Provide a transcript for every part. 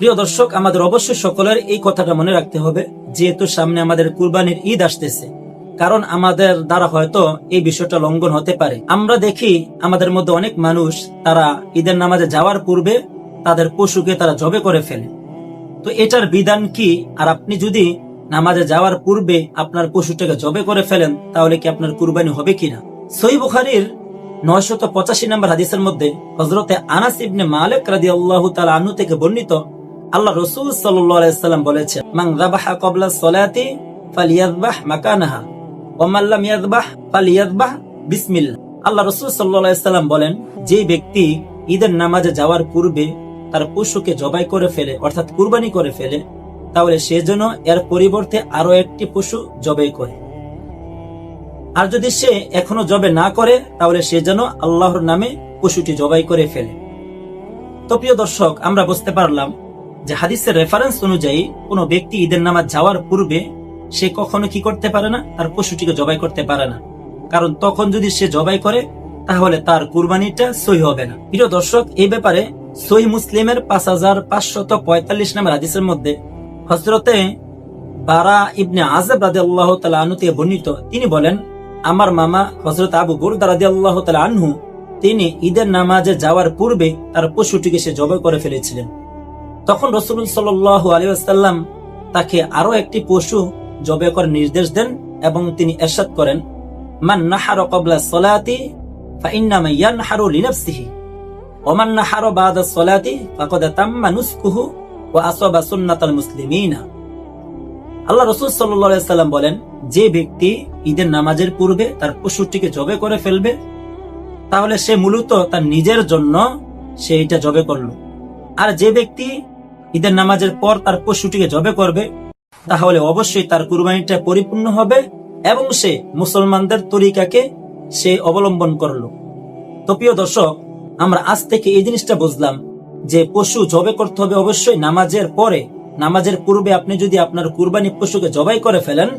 প্রিয় দর্শক, আমাদের অবশ্যই সকলের এই কথাটা মনে রাখতে হবে, যেহেতু সামনে আমাদের কুরবানির ঈদ আসতেছে, কারণ আমাদের দ্বারা হয়তো এই বিষয়টা লঙ্ঘন হতে পারে। আমরা দেখি আমাদের মধ্যে অনেক মানুষ তারা ঈদের নামাজে যাওয়ার পূর্বে তাদের পশুকে তারা জবে করে ফেলে। তো এটার বিধান কি? আর আপনি যদি নামাজে যাওয়ার পূর্বে আপনার পশুটাকে জবে করে ফেলেন, তাহলে কি আপনার কুরবানি হবে কিনা? সহিহ বুখারীর 985 নম্বর হাদিসের মধ্যে হযরতে আনাস ইবনে মালিক রাদিয়াল্লাহু তাআলা আনহু থেকে বর্ণিত, আল্লাহ রাসূল সাল্লাল্লাহু আলাইহি ওয়াসাল্লাম বলেছেন, মান যাবাহা ক্বাবলা সলাতি ফালিয়াযবাহ মাকানাহা ওয়া মান লাম ইয়াযবাহ ফালিয়াযবাহ বিসমিল্লাহ। আল্লাহ রাসূল সাল্লাল্লাহু আলাইহি ওয়াসাল্লাম বলেন, যে ব্যক্তি ঈদের নামাজে যাওয়ার পূর্বে তার পশুকে জবাই করে ফেলে, অর্থাৎ কুরবানি করে ফেলে, তাহলে সে যেন এর পরিবর্তে আরো একটি পশু জবাই করে। আর যদি সে এখনো জবে না করে, তাহলে সে যেন আল্লাহর নামে পশুটি জবাই করে ফেলে। তো প্রিয় দর্শক, আমরা বুঝতে পারলাম যে হাদিসের রেফারেন্স অনুযায়ী কোনো ব্যক্তি ঈদের নামাজ যাওয়ার পূর্বে সে কখনো কি করতে পারে না, তার পশুটিকে জবাই করতে পারে না, কারণ তখন যদি সে জবাই করে তাহলে তার কুরবানিটা সহি হবে না। প্রিয় দর্শক, এই ব্যাপারে সহিহ মুসলিমের 5545 নম্বর হাদিসের মধ্যে হযরতে বারা ইবনে আযিব রাদিয়াল্লাহু তাআলা আনহু থেকে বর্ণিত, তিনি বলেন, আমার মামা হযরত আবু বুরদা রাদিয়াল্লাহু তাআলা আনহু তিনি ঈদের নামাজে যাওয়ার পূর্বে তার পশুটিকে সে জবাই করে ফেলেছিলেন। তখন রাসূল সাল্লাল্লাহু আলাইহি ওয়াসাল্লাম তাকে আরো একটি পশু জবাই করার নির্দেশ দেন এবং তিনি ইরশাদ করেন, মান নাহারা ক্বাবলা সলাতি ফাইন্নামা ইয়ানহারু লিনাফসিহি ওয়া মান নাহারা বা'দা সলাতি ফাকাদ তাম্মা নুসকুহু ওয়া আসাবা সুন্নাতাল মুসলিমিনা। আল্লাহ রাসূল সাল্লাল্লাহু আলাইহি ওয়াসাল্লাম বলেন, যে ব্যক্তি ঈদের নামাজের পূর্বে তার পশুটিকে জবে করে ফেলবে, তাহলে সে মূলত তার নিজের জন্য সে এটা জবে করলো। আর যে ব্যক্তি ঈদের নামাজের পর তার পশুটিকে জবে করবে, তাহলে অবশ্যই তার কুরবানিটা পরিপূর্ণ হবে এবং সে মুসলমানদের তরিকাকে সে অবলম্বন করলো। তো প্রিয় দর্শক, আমরা আজ থেকে এই জিনিসটা বুঝলাম যে পশু জবে করতে হবে অবশ্যই নামাজের পরে। নামাজের পূর্বে আপনি যদি আপনার কুরবানি পশুকে জবাই করে ফেলেন,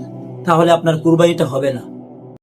তাহলে আপনার কুরবানিটা হবে না।